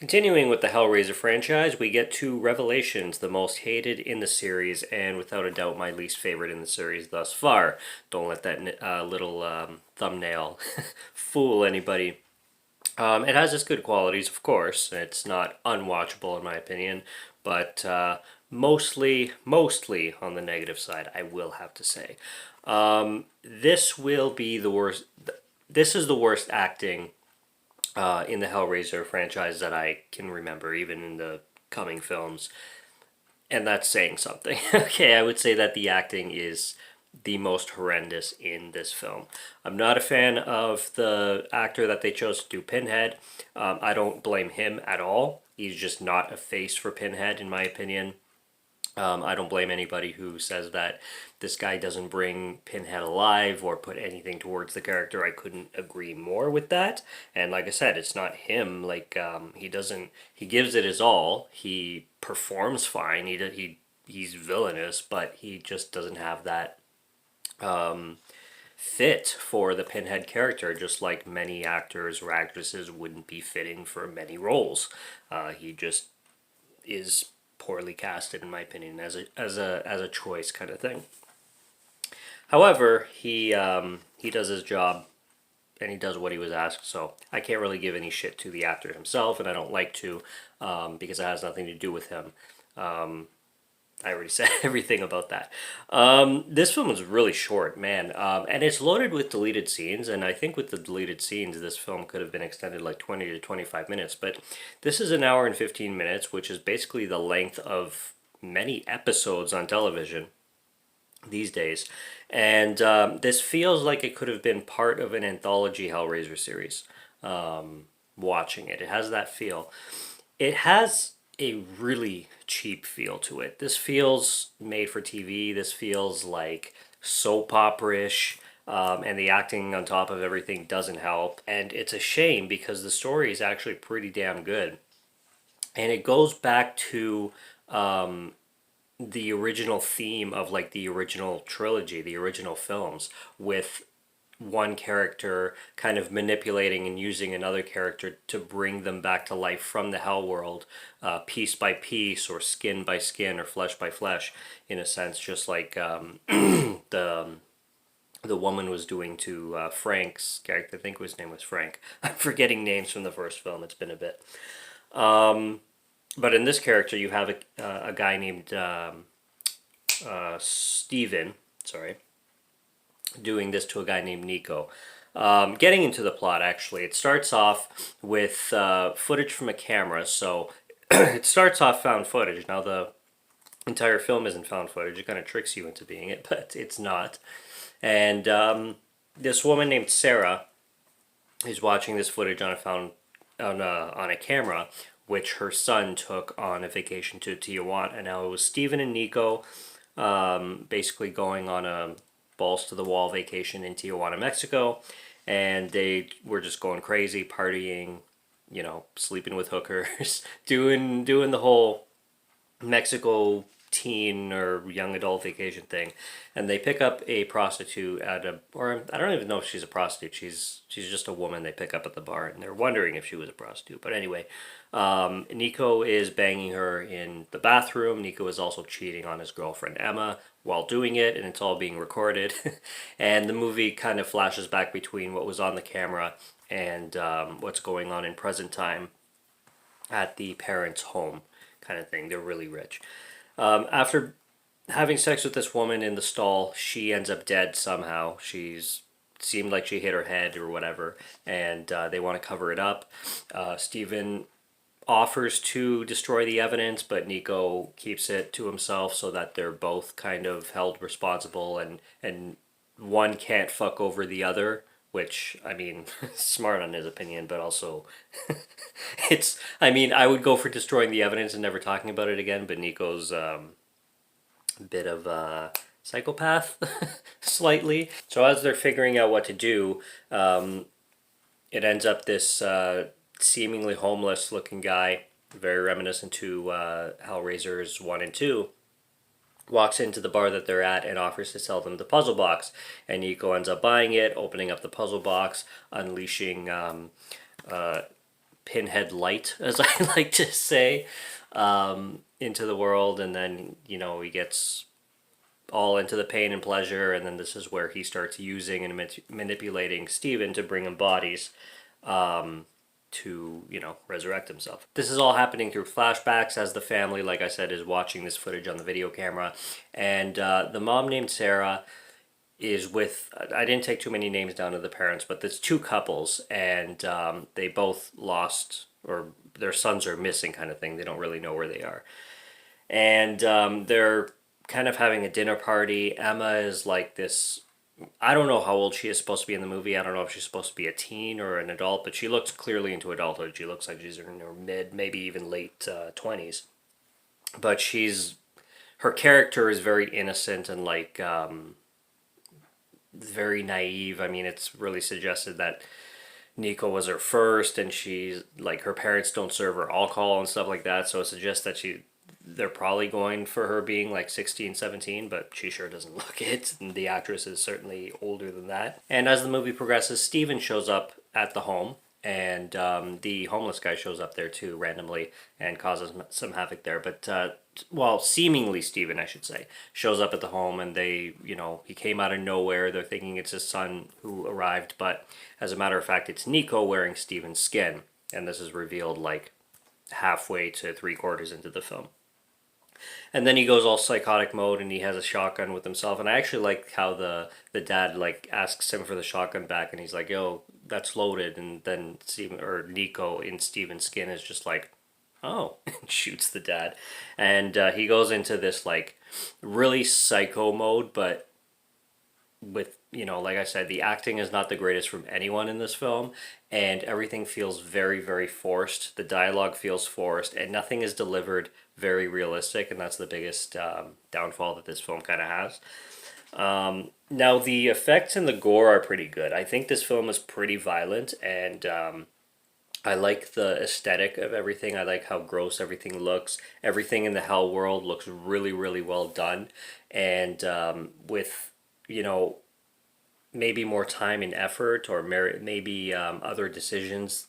Continuing with the Hellraiser franchise, we get to Revelations, the most hated in the series, and without a doubt my least favorite in the series thus far. Don't let that little thumbnail fool anybody. It has its good qualities, of course. It's not unwatchable in my opinion, but mostly on the negative side, I will have to say. This will be the worst. This is the worst acting in the Hellraiser franchise that I can remember, even in the coming films. And that's saying something. Okay, I would say that the acting is the most horrendous in this film. I'm not a fan of the actor that they chose to do Pinhead. I don't blame him at all. He's just not a face for Pinhead, in my opinion. I don't blame anybody who says that this guy doesn't bring Pinhead alive or put anything towards the character. I couldn't agree more with that. And like I said, it's not him. Like he doesn't. He gives it his all. He performs fine. He's villainous, but he just doesn't have that fit for the Pinhead character. Just like many actors or actresses wouldn't be fitting for many roles. He just is poorly casted in my opinion as a choice kind of thing. However, he does his job and he does what he was asked, so I can't really give any shit to the actor himself, and I don't like to because it has nothing to do with him. I already said everything about that. This film was really short, man, and it's loaded with deleted scenes. And I think with the deleted scenes, this film could have been extended like 20 to 25 minutes. But this is an hour and 15 minutes, which is basically the length of many episodes on television these days. And this feels like it could have been part of an anthology Hellraiser series. Watching it, it has that feel. It has a really cheap feel to it. This feels made for TV. This feels like soap opera-ish. And the acting on top of everything doesn't help. And it's a shame because the story is actually pretty damn good. And it goes back to the original theme of like the original trilogy, the original films, with one character kind of manipulating and using another character to bring them back to life from the hell world, piece by piece or skin by skin or flesh by flesh, in a sense, just like the the woman was doing to Frank's character. I think his name was Frank. I'm forgetting names from the first film. It's been a bit. But in this character, you have a guy named Steven. Sorry, doing this to a guy named Nico. Getting into the plot, actually, it starts off with footage from a camera. So it starts off found footage. Now, the entire film isn't found footage. It kind of tricks you into being it, but it's not. And this woman named Sarah is watching this footage on a camera, which her son took on a vacation to Tijuana. And now it was Steven and Nico basically going on a balls to the wall vacation in Tijuana, Mexico, and they were just going crazy, partying, sleeping with hookers, doing the whole Mexico teen or young adult vacation thing. And they pick up a prostitute or I don't even know if she's a prostitute. She's just a woman they pick up at the bar, and they're wondering if she was a prostitute. But anyway, Nico is banging her in the bathroom. Nico is also cheating on his girlfriend Emma while doing it, and it's all being recorded. And the movie kind of flashes back between what was on the camera and what's going on in present time at the parents' home, kind of thing. They're really rich. After having sex with this woman in the stall, she ends up dead somehow. She's seemed like she hit her head or whatever, and they want to cover it up. Steven offers to destroy the evidence, but Nico keeps it to himself so that they're both kind of held responsible, and one can't fuck over the other, which, I mean, smart on his opinion, but also I mean, I would go for destroying the evidence and never talking about it again, but Nico's a bit of a psychopath, slightly. So as they're figuring out what to do, it ends up this seemingly homeless looking guy, very reminiscent to Hellraisers 1 and 2, walks into the bar that they're at and offers to sell them the puzzle box. And Nico ends up buying it, opening up the puzzle box, unleashing Pinhead light, as I like to say, into the world, and then he gets all into the pain and pleasure, and then this is where he starts using and manipulating Steven to bring him bodies to resurrect himself. This is all happening through flashbacks as the family, like I said, is watching this footage on the video camera, and the mom named Sarah is with, I didn't take too many names down of the parents, but there's two couples, and they both lost, or their sons are missing, kind of thing. They don't really know where they are, and they're kind of having a dinner party. Emma is like this, I don't know how old she is supposed to be in the movie. I don't know if she's supposed to be a teen or an adult, but she looks clearly into adulthood. She looks like she's in her mid, maybe even late 20s. But her character is very innocent and like very naive. I mean, it's really suggested that Nico was her first, and she's like, her parents don't serve her alcohol and stuff like that. So it suggests that they're probably going for her being like 16, 17, but she sure doesn't look it. And the actress is certainly older than that. And as the movie progresses, Steven shows up at the home, and the homeless guy shows up there too randomly and causes some havoc there. But well, seemingly Steven, I should say, shows up at the home, and he came out of nowhere. They're thinking it's his son who arrived, but as a matter of fact, it's Nico wearing Steven's skin, and this is revealed like halfway to 3/4 into the film. And then he goes all psychotic mode, and he has a shotgun with himself. And I actually like how the dad like asks him for the shotgun back, and he's like, "Yo, that's loaded." And then Steven, or Nico in Steven's skin, is just like, "Oh," and shoots the dad. And he goes into this like really psycho mode, but with, like I said, the acting is not the greatest from anyone in this film, and everything feels very, very forced. The dialogue feels forced, and nothing is delivered very realistic, and that's the biggest downfall that this film kind of has. Now, the effects and the gore are pretty good. I think this film is pretty violent, and I like the aesthetic of everything. I like how gross everything looks. Everything in the Hell world looks really, really well done, and with maybe more time and effort, or maybe other decisions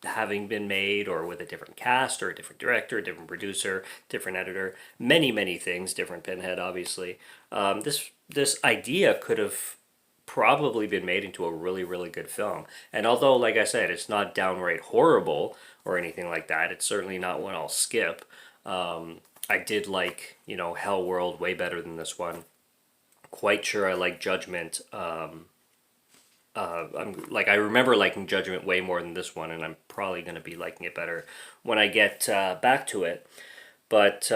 having been made, or with a different cast or a different director, a different producer, different editor, many things, different Pinhead, obviously. This idea could have probably been made into a really, really good film. And although, like I said, it's not downright horrible or anything like that, it's certainly not one I'll skip. I did like, Hell World way better than this one. Quite sure I like Judgment. I remember liking Judgment way more than this one, and I'm probably going to be liking it better when I get back to it. But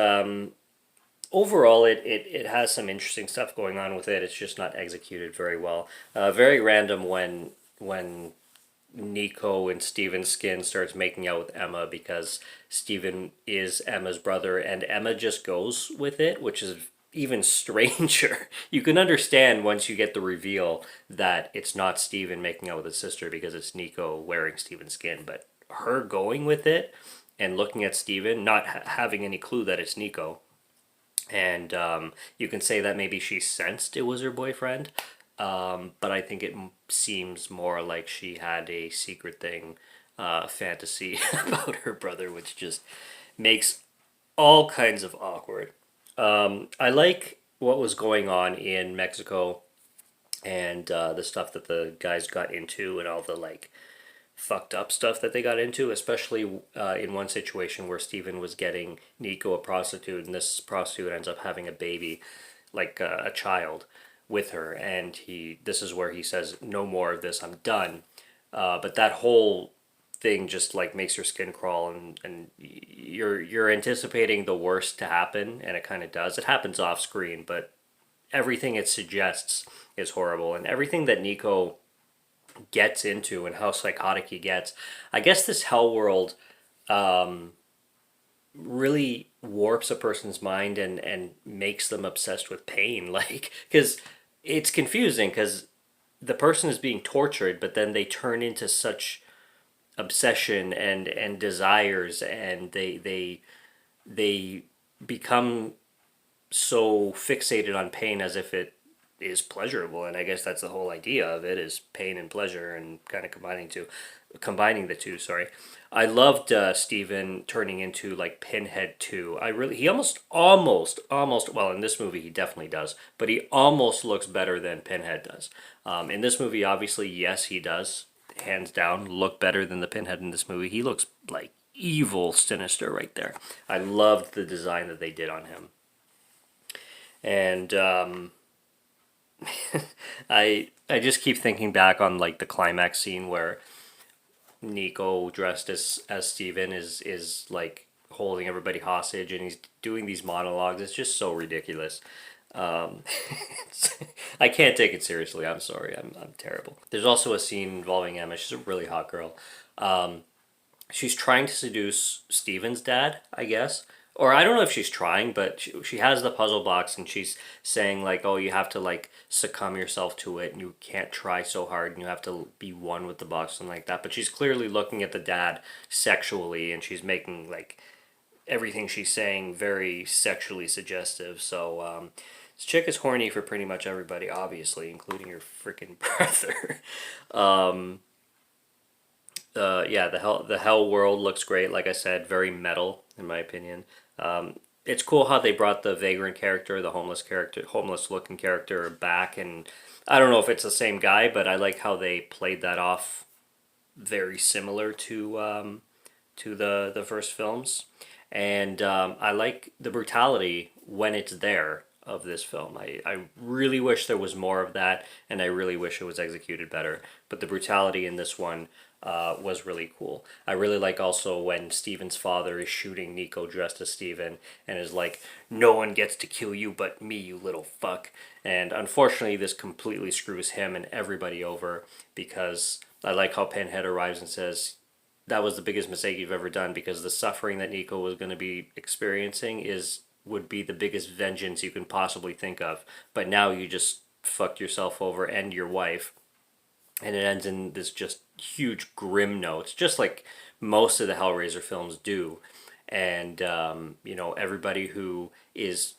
overall, it has some interesting stuff going on with it. It's just not executed very well. Very random when Nico in Steven's skin starts making out with Emma, because Steven is Emma's brother, and Emma just goes with it, which is even stranger. You can understand once you get the reveal that it's not Steven making out with his sister, because it's Nico wearing Steven's skin, but her going with it and looking at Steven, not having any clue that it's Nico. And you can say that maybe she sensed it was her boyfriend, but I think it seems more like she had a secret thing, fantasy about her brother, which just makes all kinds of awkward. I like what was going on in Mexico, and the stuff that the guys got into, and all the like fucked up stuff that they got into, especially in one situation where Steven was getting Nico a prostitute, and this prostitute ends up having a baby, like a child, with her, and this is where he says, "No more of this, I'm done." But that whole thing just like makes your skin crawl, and you're anticipating the worst to happen, and it kind of does. It happens off screen, but everything it suggests is horrible, and everything that Nico gets into and how psychotic he gets. I guess this Hell world really warps a person's mind and makes them obsessed with pain, like, because it's confusing, because the person is being tortured, but then they turn into such obsession and desires, and they become so fixated on pain, as if it is pleasurable, and I guess that's the whole idea of it, is pain and pleasure, and kind of combining the two. Sorry, I loved Steven turning into like Pinhead too. He almost well, in this movie he definitely does, but he almost looks better than Pinhead does. In this movie, obviously, yes, he does hands down look better than the Pinhead in this movie. He looks like evil Sinister right there. I loved the design that they did on him. And I just keep thinking back on like the climax scene where Nico dressed as Steven is like holding everybody hostage, and he's doing these monologues. It's just so ridiculous. Um, I can't take it seriously. I'm sorry. I'm terrible. There's also a scene involving Emma. She's a really hot girl. She's trying to seduce Steven's dad, I guess. Or I don't know if she's trying, but she has the puzzle box, and she's saying like, "Oh, you have to like succumb yourself to it, and you can't try so hard, and you have to be one with the box," something like that. But she's clearly looking at the dad sexually, and she's making like everything she's saying very sexually suggestive. So this chick is horny for pretty much everybody, obviously, including your freaking brother. um, yeah, the hell world looks great. Like I said, very metal in my opinion. It's cool how they brought the vagrant character, the homeless looking character back, and I don't know if it's the same guy, but I like how they played that off very similar to the first films, and I like the brutality when it's there of this film. I really wish there was more of that, and I really wish it was executed better. But the brutality in this one was really cool. I really like also when Steven's father is shooting Nico dressed as Steven and is like, "No one gets to kill you but me, you little fuck." And unfortunately, this completely screws him and everybody over, because I like how Pinhead arrives and says, "That was the biggest mistake you've ever done, because the suffering that Nico was going to be experiencing would be the biggest vengeance you can possibly think of. But now you just fucked yourself over and your wife." And it ends in this just huge grim note, just like most of the Hellraiser films do. And everybody who is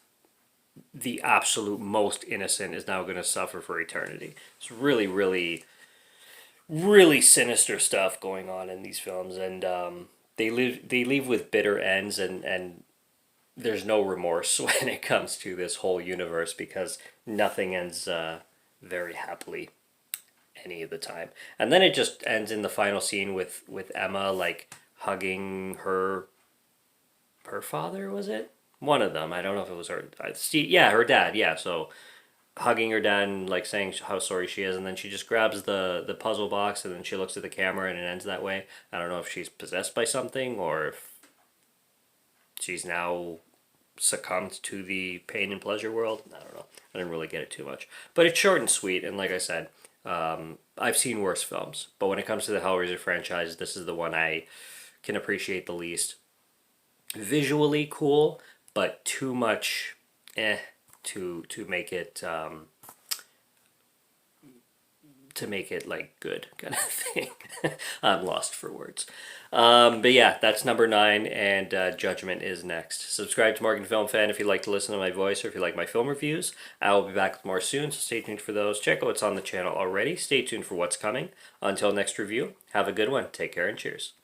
the absolute most innocent is now going to suffer for eternity. It's really, really, really sinister stuff going on in these films, and they leave with bitter ends, and there's no remorse when it comes to this whole universe, because nothing ends very happily any of the time. And then it just ends in the final scene with Emma like hugging her father, was it? One of them. I don't know if it was her. Steve, yeah, her dad. Yeah, so hugging her dad and like saying how sorry she is, and then she just grabs the puzzle box, and then she looks at the camera, and it ends that way. I don't know if she's possessed by something, or if she's now succumbed to the pain and pleasure world. I don't know. I didn't really get it too much, but it's short and sweet. And like I said, I've seen worse films, but when it comes to the Hellraiser franchise, this is the one I can appreciate the least. Visually cool, but too much, to make it like good kind of thing. I'm lost for words. But yeah, that's number 9, and Judgment is next. Subscribe to Morgan Film Fan if you like to listen to my voice, or if you like my film reviews. I will be back with more soon, so stay tuned for those. Check out what's on the channel already. Stay tuned for what's coming. Until next review, have a good one. Take care and cheers.